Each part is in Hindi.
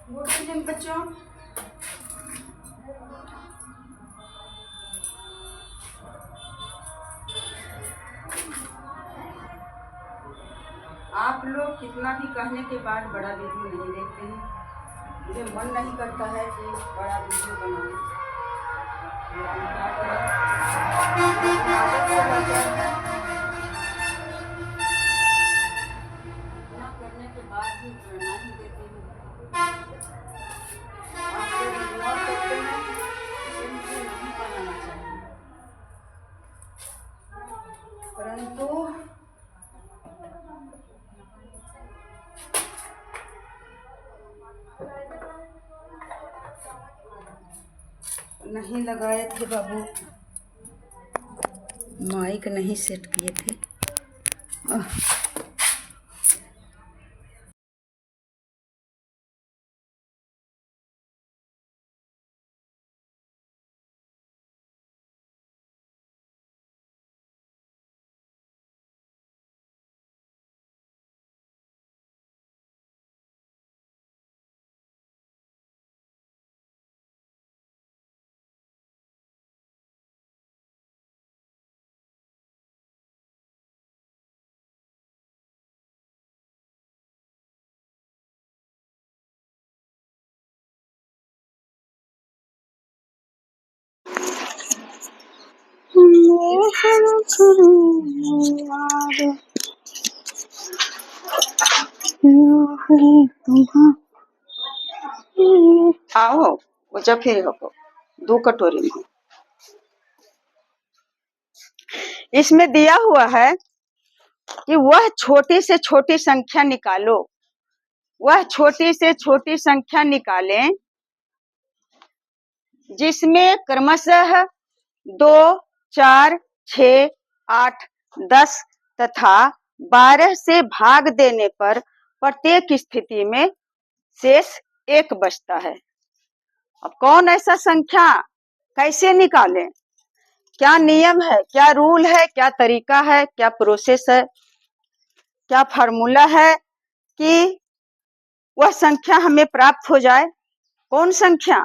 गुड इवनिंग बच्चों। आप लोग कितना भी कहने के बाद बड़ा वीडियो नहीं देखते हैं। मुझे मन नहीं करता है कि बड़ा वीडियो बनाऊं, लेकिन क्या करें, आदत हो जाती है। इतना करने के बाद भी करना ही देती हूँ। आप लोग इग्नोर करते हैं, इसे मुझे नहीं बनाना चाहिए, परंतु नहीं लगाए थे बाबू, माइक नहीं सेट किए थे। आओ वो फिर हो 2 कटोरी में। इसमें दिया हुआ है कि वह छोटी से छोटी संख्या निकालो, वह छोटी से छोटी संख्या निकालें जिसमें क्रमशः 2, 4, 6, 8, 10 तथा 12 से भाग देने पर प्रत्येक स्थिति में शेष 1 बचता है। अब कौन ऐसा संख्या कैसे निकालें? क्या नियम है, क्या रूल है, क्या तरीका है, क्या प्रोसेस है, क्या फार्मूला है कि वह संख्या हमें प्राप्त हो जाए? कौन संख्या?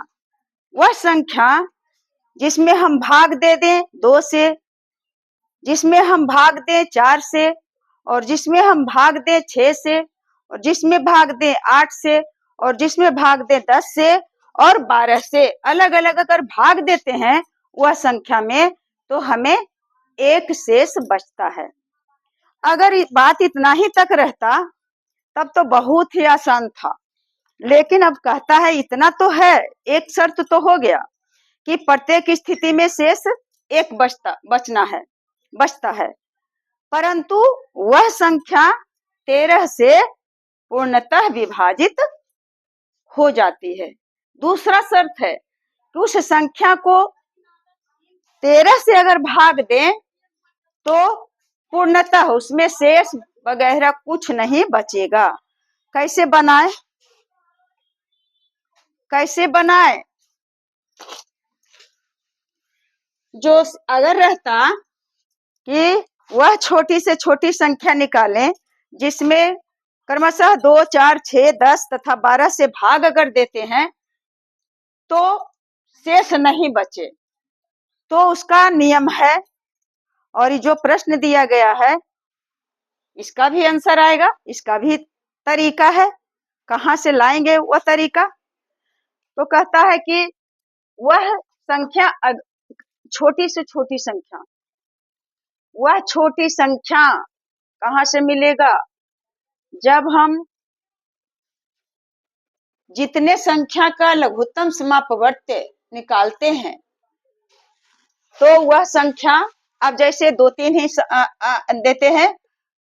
वह संख्या जिसमें हम भाग दे दें 2 से, जिसमें हम भाग दें 4 से, और जिसमें हम भाग दें 6 से, और जिसमें भाग दें 8 से, और जिसमें भाग दें 10 से और 12 से। अलग अलग अगर भाग देते हैं वह संख्या में तो हमें 1 शेष बचता है। अगर बात इतना ही तक रहता तब तो बहुत ही आसान था, लेकिन अब कहता है इतना तो है, एक शर्त तो हो गया कि प्रत्येक स्थिति में शेष 1 बचता है, परंतु वह संख्या 13 से पूर्णतः विभाजित हो जाती है। दूसरा शर्त है कि उस संख्या को 13 से अगर भाग दें तो पूर्णतः उसमें शेष वगैरह कुछ नहीं बचेगा। कैसे बनाए? जो अगर रहता कि वह छोटी से छोटी संख्या निकालें जिसमें क्रमशः 2, 4, 6, 10 तथा 12 से भाग अगर देते हैं तो शेष नहीं बचे, तो उसका नियम है। और जो प्रश्न दिया गया है इसका भी आंसर आएगा, इसका भी तरीका है। कहाँ से लाएंगे वह तरीका? तो कहता है कि वह संख्या छोटी से छोटी संख्या, वह छोटी संख्या कहाँ से मिलेगा? जब हम जितने संख्या का लघुत्तम समापवर्त निकालते हैं तो वह संख्या, अब जैसे 2, 3 ही देते हैं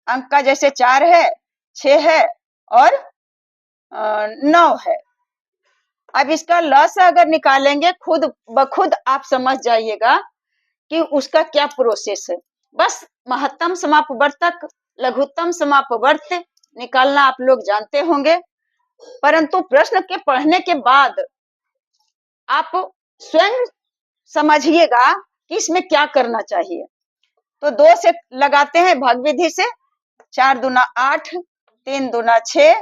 अंक का, जैसे 4 है, 6 है और 9 है। अब इसका लस अगर निकालेंगे खुद ब खुद आप समझ जाइएगा कि उसका क्या प्रोसेस है। बस महत्तम समापवर्तक लघुत्तम समापवर्त निकालना आप लोग जानते होंगे, परंतु प्रश्न के पढ़ने के बाद आप स्वयं समझिएगा कि इसमें क्या करना चाहिए। तो 2 से लगाते हैं भाग विधि से, 4 दूना 8, 3 दूना 6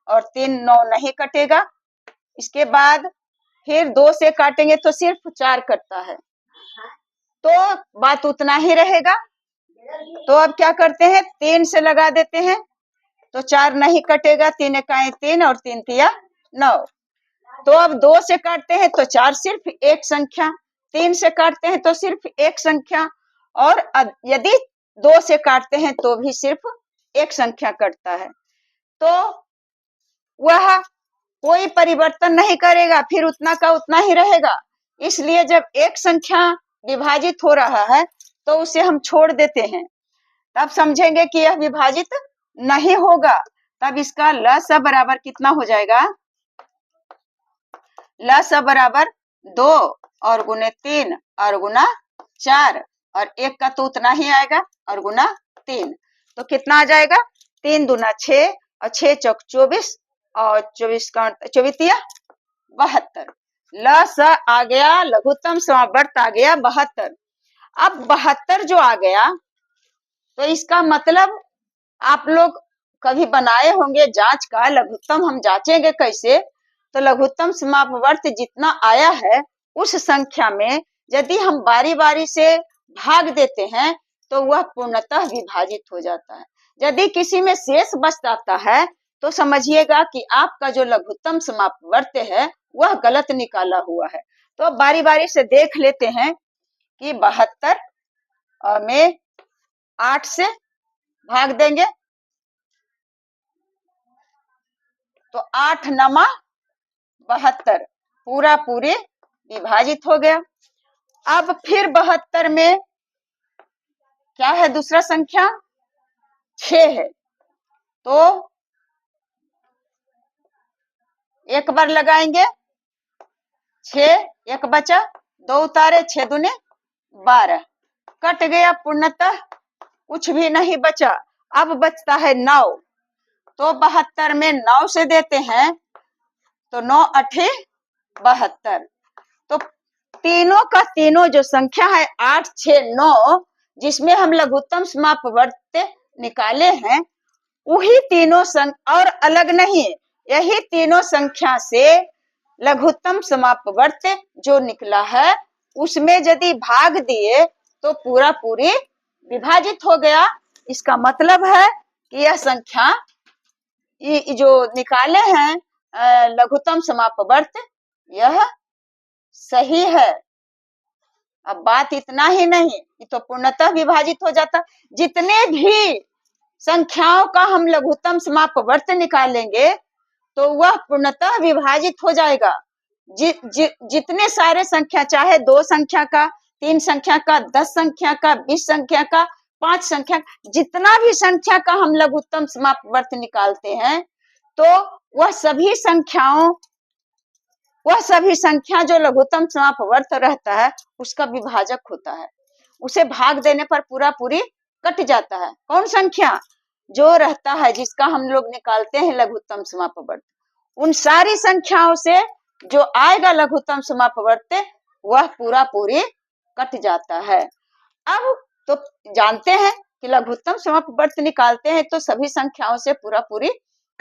और 3 9 नहीं कटेगा, इसके बाद फिर 2 से काटेंगे तो सिर्फ 4 कटता है, तो बात उतना ही रहेगा। तो अब क्या करते हैं, 3 से लगा देते हैं तो 4 नहीं कटेगा, 3 एकाएं 3 और 3 तिया 9। तो अब 2 से काटते हैं तो 4 सिर्फ एक संख्या, 3 से काटते हैं तो सिर्फ एक संख्या, और यदि 2 से काटते हैं तो भी सिर्फ एक संख्या कटता है। तो वह कोई परिवर्तन नहीं करेगा, फिर उतना का उतना ही रहेगा। इसलिए जब एक संख्या विभाजित हो रहा है तो उसे हम छोड़ देते हैं, तब समझेंगे कि यह विभाजित नहीं होगा। तब इसका लसा बराबर कितना हो जाएगा, लसा बराबर 2 और गुने 3 और गुना 4, और 1 का तो उतना ही आएगा और गुना 3, तो कितना आ जाएगा, 3 दूना 6 और 6 चौक 24 और 24 का 24 तिया 72। लसा आ गया, लघुत्तम समावर्त आ गया 72। अब 72 जो आ गया तो इसका मतलब आप लोग कभी बनाए होंगे जांच का, लघुत्तम हम जांचेंगे कैसे, तो लघुत्तम समापवर्त जितना आया है उस संख्या में यदि हम बारी बारी से भाग देते हैं तो वह पूर्णतः विभाजित हो जाता है। यदि किसी में शेष बच जाता है तो समझिएगा कि आपका जो लघुत्तम समापवर्त है वह गलत निकाला हुआ है। तो बारी बारी से देख लेते हैं कि 72 में 8 से भाग देंगे तो 8 नमा 72, पूरा पूरी विभाजित हो गया। अब फिर 72 में क्या है, दूसरा संख्या 6 है, तो एक बार लगाएंगे, 6 एक बचा, 2 उतारे, 6 दूने 12, कट गया पूर्णतः, कुछ भी नहीं बचा। अब बचता है 9, तो 72 में 9 से देते हैं तो 9 अठे 72। तो तीनों का तीनों जो संख्या है 8, 6, 9, जिसमें हम लघुत्तम समापवर्त निकाले हैं, वही तीनों और अलग नहीं, यही तीनों संख्या से लघुत्तम समापवर्त जो निकला है उसमें यदि भाग दिए तो पूरा पूरी विभाजित हो गया। इसका मतलब है कि यह संख्या जो निकाले हैं लघुत्तम समापवर्त, यह सही है। अब बात इतना ही नहीं, ये तो पूर्णतः विभाजित हो जाता। जितने भी संख्याओं का हम लघुत्तम समापवर्त निकालेंगे तो वह पूर्णतः विभाजित हो जाएगा। जितने सारे संख्या, चाहे 2 संख्या का, 3 संख्या का, 10 संख्या का, 20 संख्या का, 5 संख्या, जितना भी संख्या का हम लघुत्तम समापवर्त निकालते हैं तो वह सभी संख्या जो लघुत्तम समापवर्त रहता है उसका विभाजक होता है, उसे भाग देने पर पूरा पूरी कट जाता है। कौन संख्या जो रहता है जिसका हम लोग निकालते हैं लघुत्तम समापवर्त, उन सारी संख्याओं से जो आएगा लघुत्तम समापवर्त वह पूरा पूरी कट जाता है। अब तो जानते हैं कि लघुत्तम समापवर्त निकालते हैं तो सभी संख्याओं से पूरा पूरी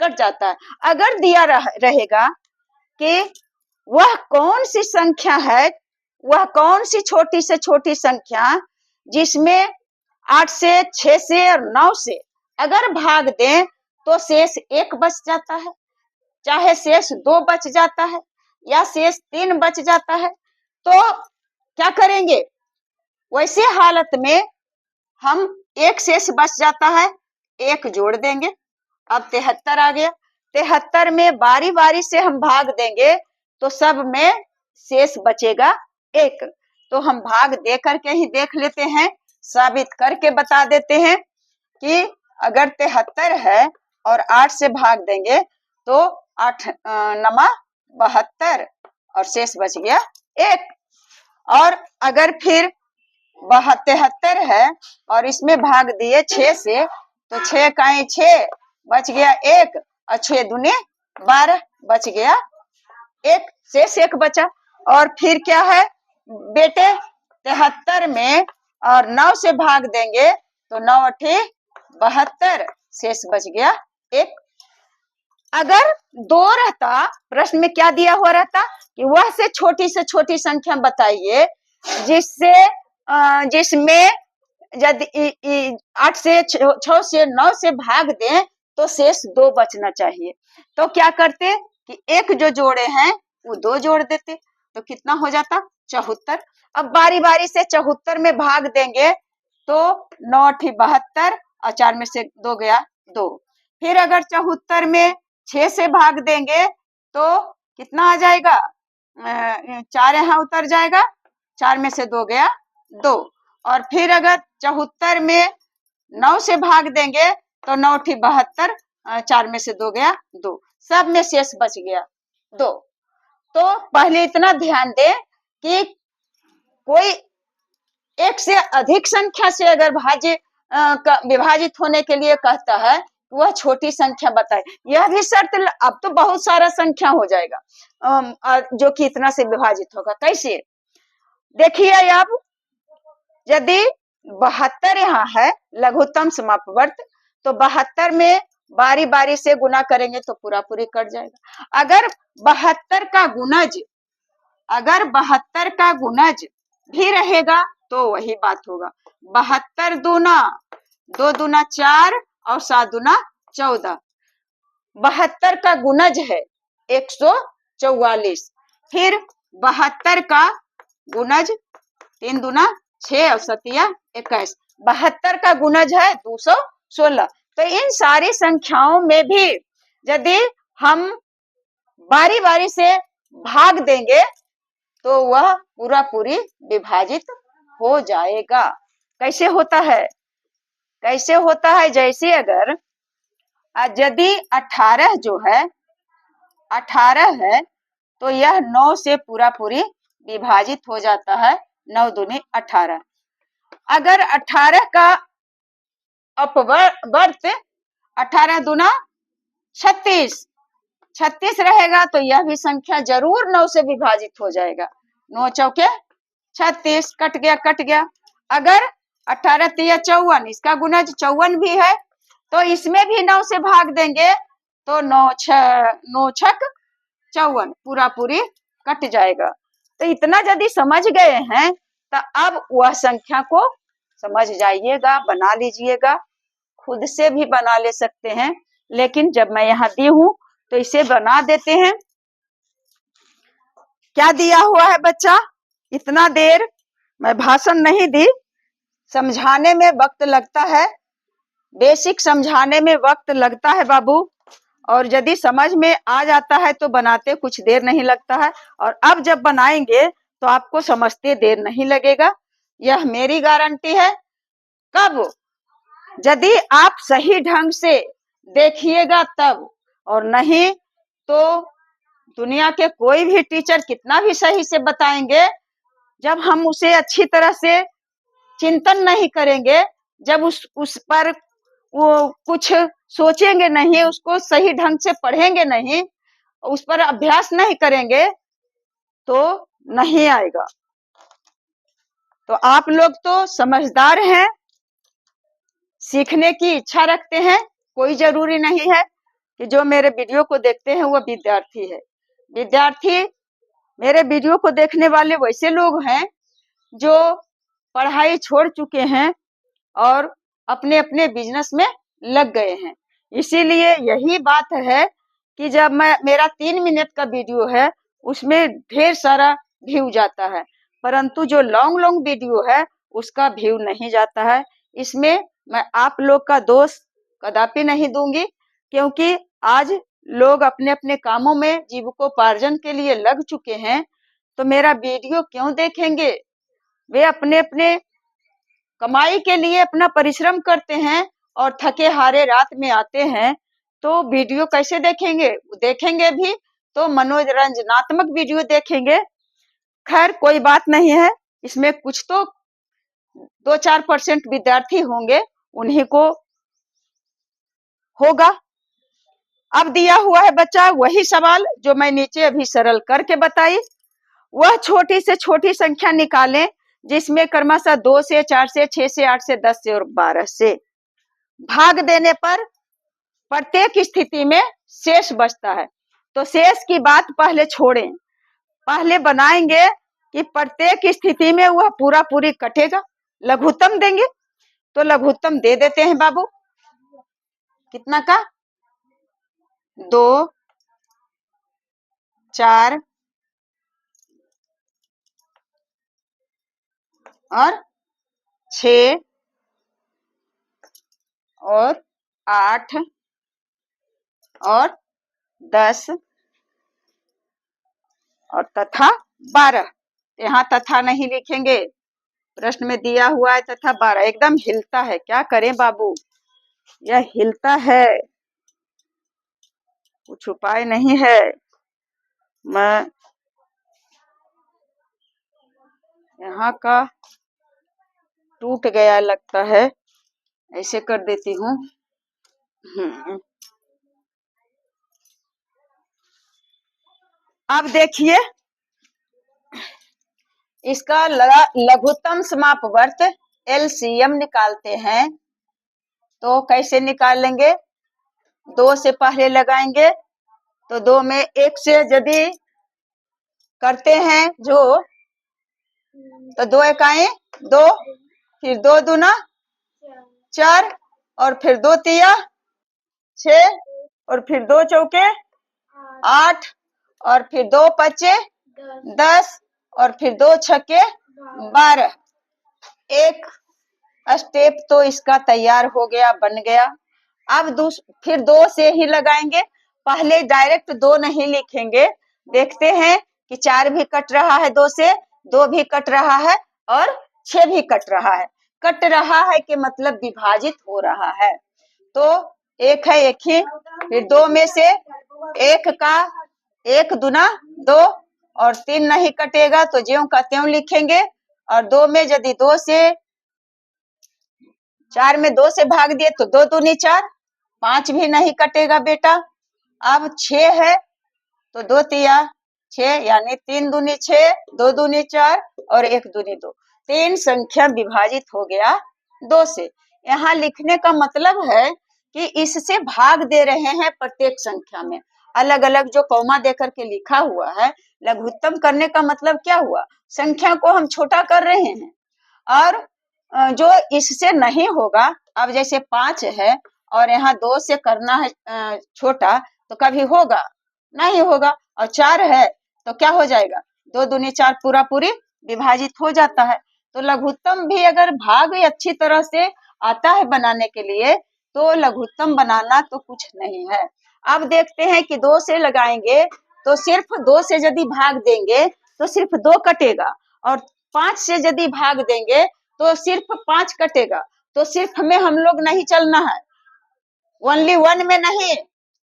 कट जाता है। अगर दिया रहेगा कि वह कौन सी संख्या है, वह कौन सी छोटी से छोटी संख्या जिसमें 8 से, 6 से और 9 से अगर भाग दें तो शेष 1 बच जाता है, चाहे शेष 2 बच जाता है या शेष 3 बच जाता है, तो क्या करेंगे, वैसे हालत में हम 1 शेष बच जाता है, 1 जोड़ देंगे। अब 73 आ गया, 73 में बारी बारी से हम भाग देंगे तो सब में शेष बचेगा 1। तो हम भाग दे करके ही देख लेते हैं, साबित करके बता देते हैं कि अगर 73 है और 8 से भाग देंगे तो 8 नमा 72 और शेष बच गया 1। और अगर फिर 73 है और इसमें भाग दिए 6 से तो 6 का 6 बच गया 1 और 6 दूने 12 बच गया 1, शेष 1 बचा। और फिर क्या है बेटे, 73 में और 9 से भाग देंगे तो 9 अठे 72, शेष बच गया 1। अगर 2 रहता, प्रश्न में क्या दिया हुआ रहता कि वह से छोटी संख्या बताइए जिसमें यदि 8 से 6 से 9 से भाग दें तो शेष 2 बचना चाहिए। तो क्या करते कि एक जो जोड़े हैं वो 2 जोड़ देते, तो कितना हो जाता 74। अब बारी बारी से 74 में भाग देंगे तो 9 × 72 और 4 में से 2 गया 2। फिर अगर 74 में 6 से भाग देंगे तो कितना आ जाएगा, 4 यहाँ उतर जाएगा, 4 में से 2 गया 2। और फिर अगर 74 में 9 से भाग देंगे तो 9 × 72, 4 में से 2 गया 2, सब में शेष बच गया 2। तो पहले इतना ध्यान दें कि कोई एक से अधिक संख्या से अगर विभाजित होने के लिए कहता है वह छोटी संख्या बताए, यह भी शर्त। अब तो बहुत सारा संख्या हो जाएगा जो कि इतना से विभाजित होगा। कैसे देखिए, अब यदि 72 यहाँ है लघुत्तम समापवर्त, तो 72 में बारी बारी से गुना करेंगे तो पूरा पूरी कट जाएगा। अगर 72 का गुणज भी रहेगा तो वही बात होगा। 72 दूना 2 दूना 4 और 7 दूना 14। 72 का गुणज है 144। फिर 72 का गुणज 3 दूना 6 और 7 21। 72 का गुणज है 216। तो इन सारी संख्याओं में भी यदि हम बारी बारी से भाग देंगे तो वह पूरा पूरी विभाजित हो जाएगा। कैसे होता है, जैसे अगर यदि 18 जो है 18 है तो यह 9 से पूरा पूरी विभाजित हो जाता है। 9 दूनी 18। अगर 18 का अपवर्त 18 दूना 36 रहेगा तो यह भी संख्या जरूर 9 से विभाजित हो जाएगा। 9 चौके 36, कट गया। अगर 18 × 3 = 54, इसका गुणज 54 भी है, तो इसमें भी 9 से भाग देंगे तो 9 × 6 = 54, पूरा पूरी कट जाएगा। तो इतना यदि समझ गए हैं तो अब वह संख्या को समझ जाइएगा, बना लीजिएगा। खुद से भी बना ले सकते हैं, लेकिन जब मैं यहाँ दी हूँ तो इसे बना देते हैं। क्या दिया हुआ है बच्चा, इतना देर मैं भाषण नहीं दी, समझाने में वक्त लगता है, बेसिक समझाने में वक्त लगता है बाबू, और यदि समझ में आ जाता है तो बनाते कुछ देर नहीं लगता है, और अब जब बनाएंगे तो आपको समझते देर नहीं लगेगा, यह मेरी गारंटी है। कब, यदि आप सही ढंग से देखिएगा तब, और नहीं तो दुनिया के कोई भी टीचर कितना भी सही से बताएंगे, जब हम उसे अच्छी तरह से चिंतन नहीं करेंगे, जब उस पर वो कुछ सोचेंगे नहीं, उसको सही ढंग से पढ़ेंगे नहीं, उस पर अभ्यास नहीं करेंगे तो नहीं आएगा। तो आप लोग तो समझदार हैं, सीखने की इच्छा रखते हैं, कोई जरूरी नहीं है कि जो मेरे वीडियो को देखते हैं वो विद्यार्थी है। विद्यार्थी मेरे वीडियो को देखने वाले वैसे लोग हैं जो पढ़ाई छोड़ चुके हैं और अपने अपने बिजनेस में लग गए हैं। इसीलिए यही बात है कि जब मेरा 3 मिनट का वीडियो है उसमें ढेर सारा व्यू जाता है, परंतु जो लॉन्ग वीडियो है उसका व्यू नहीं जाता है। इसमें मैं आप लोग का दोष कदापि नहीं दूंगी, क्योंकि आज लोग अपने अपने कामों में जीविकोपार्जन के लिए लग चुके हैं, तो मेरा वीडियो क्यों देखेंगे? वे अपने अपने कमाई के लिए अपना परिश्रम करते हैं और थके हारे रात में आते हैं, तो वीडियो कैसे देखेंगे? देखेंगे भी तो मनोरंजनात्मक वीडियो देखेंगे। खैर कोई बात नहीं है, इसमें कुछ तो 2-4% विद्यार्थी होंगे, उन्हीं को होगा। अब दिया हुआ है बच्चा वही सवाल जो मैं नीचे अभी सरल करके बताई। वह छोटी से छोटी संख्या निकालें जिसमें क्रमशः 2 से 4 से 6 से 8 से 10 से और 12 से भाग देने पर प्रत्येक स्थिति में शेष बचता है। तो शेष की बात पहले छोड़ें, पहले बनाएंगे कि प्रत्येक स्थिति में वह पूरा पूरी कटेगा। लघुत्तम देंगे तो लघुत्तम दे देते हैं बाबू, कितना का 2 4 और 6 और 8 और 10 और तथा 12। यहाँ तथा नहीं लिखेंगे, प्रश्न में दिया हुआ है तथा 12 एकदम हिलता है, क्या करें बाबू, यह हिलता है, कुछ उपाय नहीं है। मैं यहाँ का टूट गया लगता है, ऐसे कर देती हूँ। अब देखिए इसका लघुत्तम समापवर्त एलसीएम निकालते हैं, तो कैसे निकाल लेंगे, 2 से पहले लगाएंगे तो 2 में 1 से यदि करते हैं जो, तो 2 इकाई 2, फिर 2 दूना 4 और फिर 2 तिया 6 और फिर 2 चौके 8 और फिर 2 पचे 10 और फिर 2 छक्के 12। एक स्टेप तो इसका तैयार हो गया, बन गया। अब फिर 2 से ही लगाएंगे, पहले डायरेक्ट 2 नहीं लिखेंगे, देखते हैं कि 4 भी कट रहा है 2 से, 2 भी कट रहा है और 6 भी कट रहा है। कट रहा है कि मतलब विभाजित हो रहा है, तो एक है एक ही, फिर 2 में से 1 का 1 दूना 2 और 3 नहीं कटेगा तो ज्यों का त्यों लिखेंगे। और 2 में यदि 2 से 4 में 2 से भाग दिए तो 2 दूनी 4, 5 भी नहीं कटेगा बेटा। अब 6 है तो 2 तिया 6 यानी 3 दूनी 6, 2 दूनी 4 और 1 दूनी 2, 3 संख्या विभाजित हो गया 2 से। यहाँ लिखने का मतलब है कि इससे भाग दे रहे हैं प्रत्येक संख्या में, अलग अलग जो कौमा देकर के लिखा हुआ है। लघुत्तम करने का मतलब क्या हुआ, संख्या को हम छोटा कर रहे हैं, और जो इससे नहीं होगा, अब जैसे 5 है और यहाँ 2 से करना है छोटा, तो कभी होगा नहीं होगा। और 4 है तो क्या हो जाएगा, 2 दूनी 4 पूरा पूरी विभाजित हो जाता है। तो लघुत्तम भी अगर भाग अच्छी तरह से आता है बनाने के लिए, तो लघुत्तम बनाना तो कुछ नहीं है। अब देखते हैं कि 2 से लगाएंगे तो सिर्फ 2 से यदि भाग देंगे तो सिर्फ 2 कटेगा, और 5 से यदि भाग देंगे तो सिर्फ 5 कटेगा। तो सिर्फ में हम लोग नहीं चलना है, ओनली 1 में नहीं,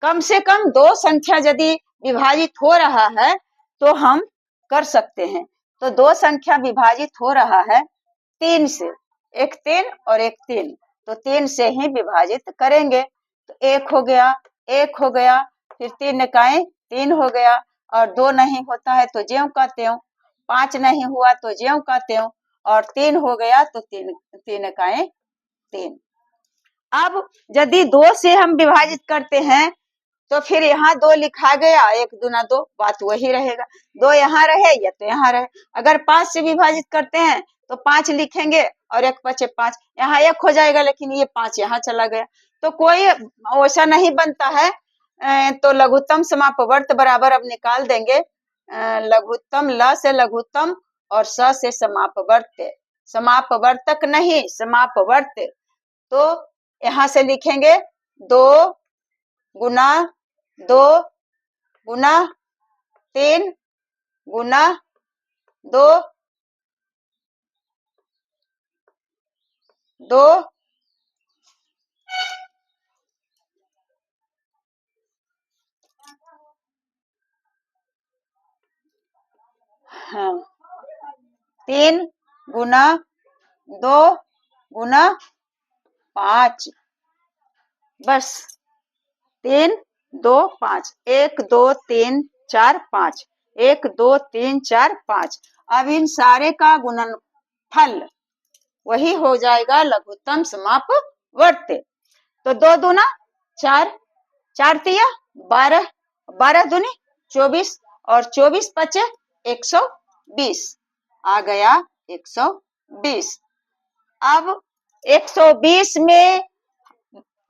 कम से कम 2 संख्या यदि विभाजित हो रहा है तो हम कर सकते हैं। तो 2 संख्या विभाजित हो रहा है 3 से, एक 3 और एक 3, तो 3 से ही विभाजित करेंगे। तो 1 हो गया, 1 हो गया, फिर 3 इकाई 3 हो गया, और 2 नहीं होता है तो ज्यों का त्यों, 5 नहीं हुआ तो ज्यों का त्यों, और 3 हो गया तो 3 इकाई 3। अब यदि 2 से हम विभाजित करते हैं तो फिर यहाँ 2 लिखा गया, 1 दूना 2, बात वही रहेगा, 2 यहाँ रहे या तो यहाँ रहे। अगर 5 से विभाजित करते हैं तो 5 लिखेंगे और 1 पचे 5, यहाँ 1 हो जाएगा, लेकिन ये 5 यहाँ चला गया, तो कोई वैसा नहीं बनता है। तो लघुत्तम समापवर्त बराबर अब निकाल देंगे, लघुत्तम ल से लघुत्तम और स से समापवर्त, समापवर्तक नहीं समापवर्त। तो यहाँ से लिखेंगे 2 गुना 2 गुना 3 गुना 2 2 हाँ 3 गुना 2 गुना 5, बस 3 2 5, 1 2 3 4 5, 1 2 3 4 5। अब इन सारे का गुणनफल वही हो जाएगा लघुत्तम समापवर्त। तो 2 दूना 4, 4 तिया 12, 12 दूनी 24 और 24 पचे 120 आ गया 120। अब 120 में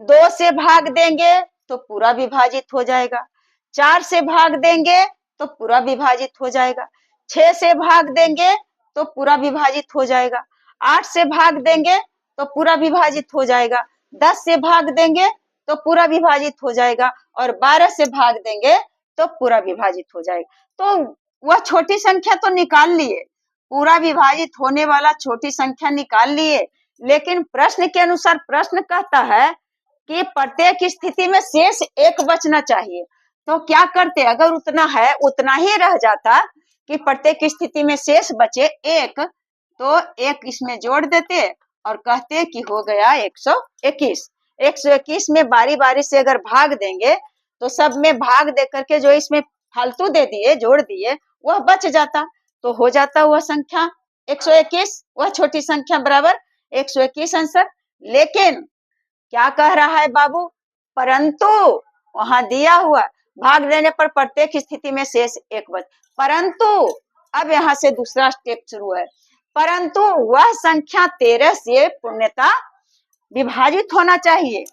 2 से भाग देंगे तो पूरा विभाजित हो जाएगा, 4 से भाग देंगे तो पूरा विभाजित हो जाएगा, 6 से भाग देंगे तो पूरा विभाजित हो जाएगा, 8 से भाग देंगे तो पूरा विभाजित हो जाएगा, 10 से भाग देंगे तो पूरा विभाजित हो जाएगा और 12 से भाग देंगे तो पूरा विभाजित हो जाएगा। तो वह छोटी संख्या तो निकाल लिए, पूरा विभाजित होने वाला छोटी संख्या निकाल लिए, लेकिन प्रश्न के अनुसार प्रश्न कहता है कि प्रत्येक स्थिति में शेष एक बचना चाहिए। तो क्या करते, अगर उतना है उतना ही रह जाता कि प्रत्येक स्थिति में शेष बचे एक, तो एक इसमें जोड़ देते और कहते कि हो गया 121। 121 में बारी बारी से अगर भाग देंगे तो सब में भाग दे करके जो इसमें फालतू दे दिए, जोड़ दिए, वह बच जाता, तो हो जाता वह संख्या 121, वह छोटी संख्या बराबर 121 आंसर। लेकिन क्या कह रहा है बाबू, परंतु वहां दिया हुआ भाग देने पर प्रत्येक स्थिति में शेष एक बच, परंतु अब यहाँ से दूसरा स्टेप शुरू है, परंतु वह संख्या 13 से पूर्णतः विभाजित होना चाहिए।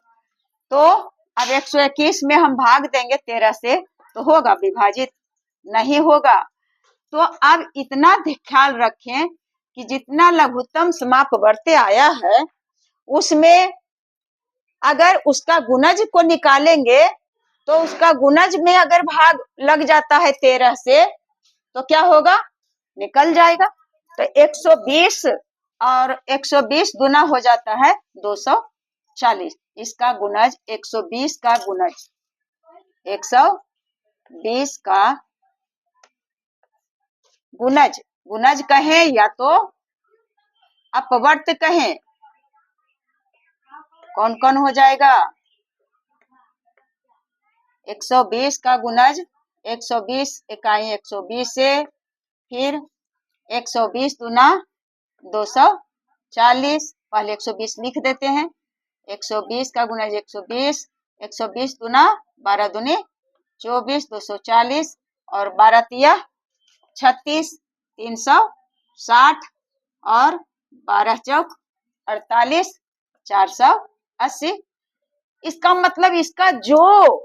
तो अब 121 में हम भाग देंगे 13 से तो होगा विभाजित, नहीं होगा। तो अब इतना ख्याल रखें कि जितना लघुत्तम समापवर्ती आया है उसमें अगर उसका गुणज को निकालेंगे तो उसका गुणज में अगर भाग लग जाता है 13 से तो क्या होगा, निकल जाएगा। तो 120 और 120 गुना हो जाता है 240, इसका गुणज 120 का गुणज 120 का गुणज, गुणज कहें या तो अपवर्त कहें, कौन कौन हो जाएगा, 120 का गुणज 120 इकाई 120 से, फिर 120 गुना 240, पहले 120 लिख देते हैं, 120 का गुणज 120, 120 गुना 12 दूनी 24, 240 और 12 तिया 36, 360 और 12 चौक 48, 480। इसका मतलब इसका जो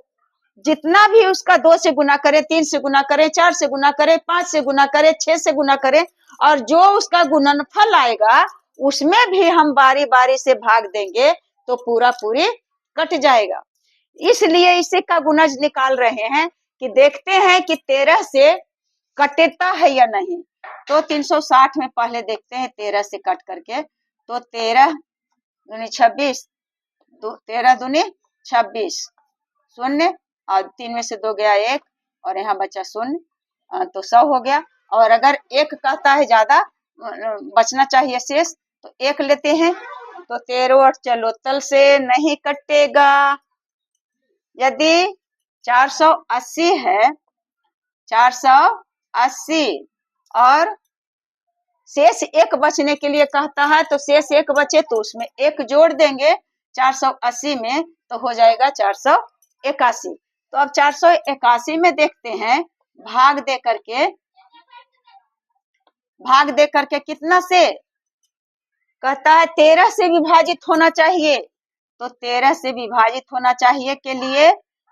जितना भी उसका 2 से गुना करे, 3 से गुना करे, 4 से गुना करे, 5 से गुना करे, 6 से गुना करे और जो उसका गुणनफल आएगा उसमें भी हम बारी बारी से भाग देंगे तो पूरा पूरी कट जाएगा। इसलिए इसी का गुणज निकाल रहे हैं कि देखते हैं कि 13 से कटता है या नहीं। तो 360 में पहले देखते हैं 13 से कट करके, तो 13 दूनी 26, 13 दूनी 26, शून्य और 3 में से 2 गया 1 और यहाँ बचा शून्य, तो 100 हो गया। और अगर एक कहता है ज्यादा बचना चाहिए शेष तो 1 लेते हैं, तो 13 और चलो तल से नहीं कटेगा। यदि 480 है, 480 और शेष एक बचने के लिए कहता है, तो शेष एक बचे तो उसमें एक जोड़ देंगे 480 में, तो हो जाएगा 481। तो अब 481 में देखते हैं भाग दे करके कितना से, कहता है 13 से विभाजित होना चाहिए, तो 13 से विभाजित होना चाहिए के लिए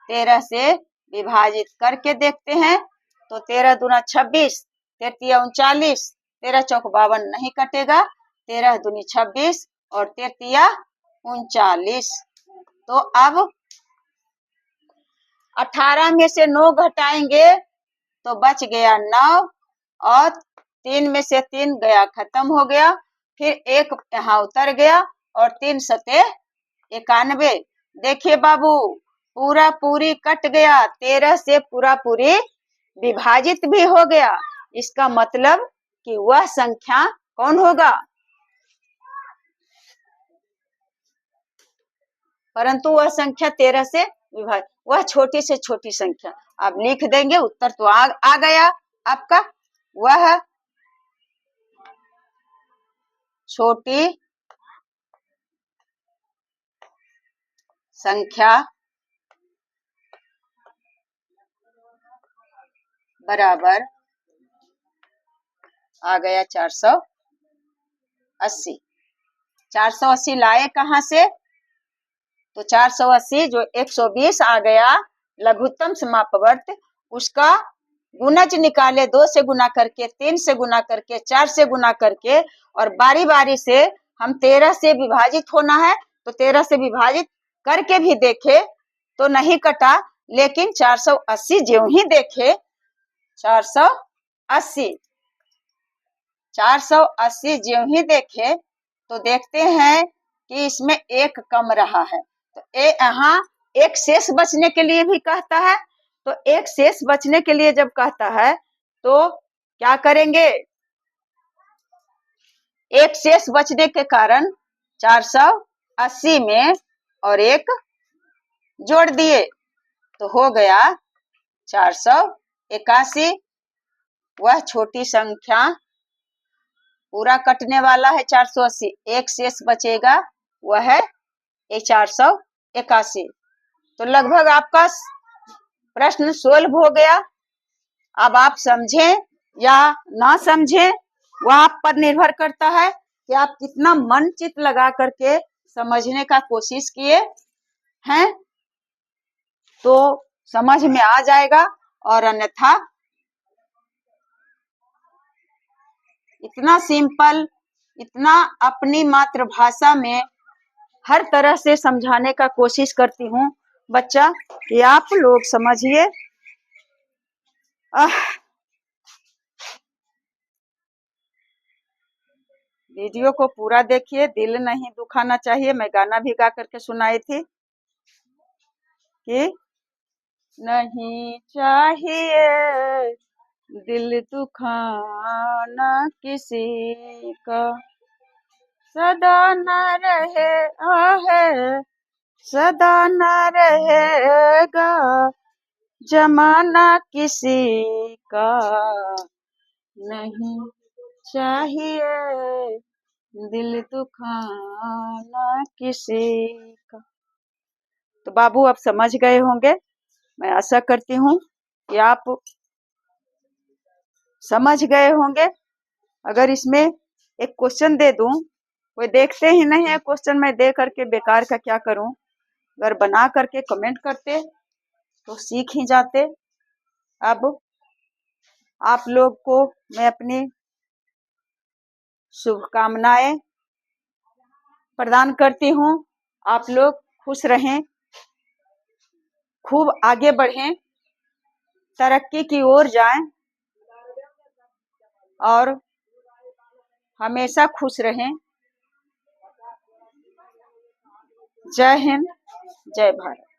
13 से विभाजित करके देखते हैं, तो 13 दूना 26, 13 39, 13 चौक 52 नहीं कटेगा, 13 दूनी 26 और 13 39। तो अब 18 में से 9 घटाएंगे तो बच गया 9 और 3 में से 3 गया, खत्म हो गया, फिर 1 यहाँ उतर गया और 3 सते 91। देखिए बाबू पूरा पूरी कट गया, 13 से पूरा पूरी विभाजित भी हो गया। इसका मतलब कि वह संख्या कौन होगा, परंतु वह संख्या 13 से विभाजित, वह छोटी से छोटी संख्या। आप लिख देंगे, उत्तर तो आ गया आपका, वह छोटी संख्या बराबर आ गया 480। 480 लाए कहाँ से? तो 480 जो 120 आ गया लघुत्तम समापवर्त, उसका गुणज निकाले 2 से गुना करके, 3 से गुना करके, 4 से गुना करके, और बारी बारी से हम 13 से विभाजित होना है तो 13 से विभाजित करके भी देखे तो नहीं कटा, लेकिन 480 ज्यों ही देखे 480 ज्यों ही देखे तो देखते हैं कि इसमें एक कम रहा है। तो यहाँ एक शेष बचने के लिए भी कहता है, तो एक शेष बचने के लिए जब कहता है तो क्या करेंगे? एक शेष बचने के कारण 480 में और एक जोड़ दिए तो हो गया 481। वह छोटी संख्या पूरा कटने वाला है 480, एक शेष बचेगा वह है 481। तो लगभग आपका प्रश्न सोल्व हो गया। अब आप समझें या ना समझें वह आप पर निर्भर करता है कि आप कितना मन चित लगा करके समझने का कोशिश किए हैं, तो समझ में आ जाएगा। और अन्यथा इतना सिंपल, इतना अपनी मातृभाषा में हर तरह से समझाने का कोशिश करती हूँ बच्चा कि आप लोग समझिए। वीडियो को पूरा देखिए, दिल नहीं दुखाना चाहिए। मैं गाना भी गा करके सुनाई थी कि नहीं चाहिए दिल दुखाना किसी का, सदा न रहे आहे, सदा न रहेगा जमाना किसी का, नहीं चाहिए दिल दुखाना किसी का। तो बाबू आप समझ गए होंगे, मैं आशा करती हूँ कि आप समझ गए होंगे। अगर इसमें एक क्वेश्चन दे दूं, कोई देखते ही नहीं है क्वेश्चन, मैं दे करके बेकार का क्या करूं। अगर बना करके कमेंट करते तो सीख ही जाते। अब आप लोग को मैं अपनी शुभकामनाएं प्रदान करती हूँ। आप लोग खुश रहें, खूब आगे बढ़ें, तरक्की की ओर जाएं और हमेशा खुश रहें। जय हिंद, जय भारत।